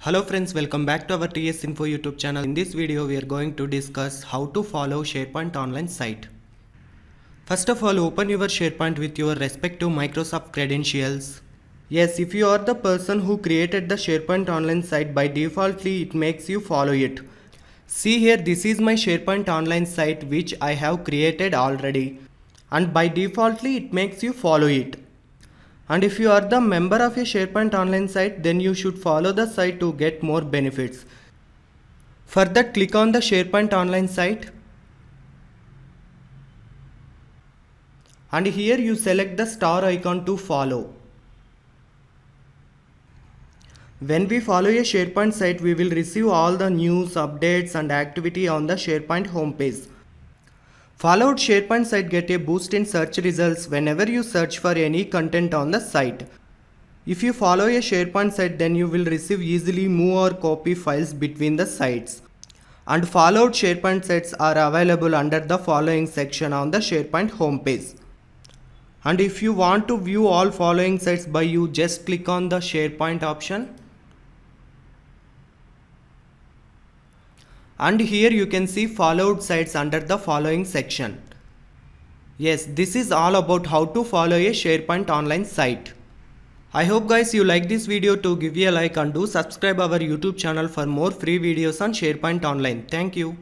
Hello friends, welcome back to our Tsinfo YouTube channel. In this video, we are going to discuss how to follow SharePoint Online Site. First of all, open your SharePoint with your respective Microsoft credentials. Yes, if you are the person who created the SharePoint Online Site, by defaultly it makes you follow it. See here, this is my SharePoint Online Site which I have created already, and by defaultly it makes you follow it. And if you are the member of a SharePoint Online Site, then you should follow the site to get more benefits. For that, click on the SharePoint Online Site, and here you select the star icon to follow. When we follow a SharePoint site, we will receive all the news, updates and activity on the SharePoint homepage. Followed SharePoint site get a boost in search results whenever you search for any content on the site. If you follow a SharePoint site, then you will receive easily move or copy files between the sites. And followed SharePoint sites are available under the following section on the SharePoint homepage. And if you want to view all following sites by you, just click on the SharePoint option. And here you can see followed sites under the following section. Yes, this is all about how to follow a SharePoint online site. I hope guys you like this video. To give a like and do subscribe our YouTube channel for more free videos on SharePoint Online. Thank you.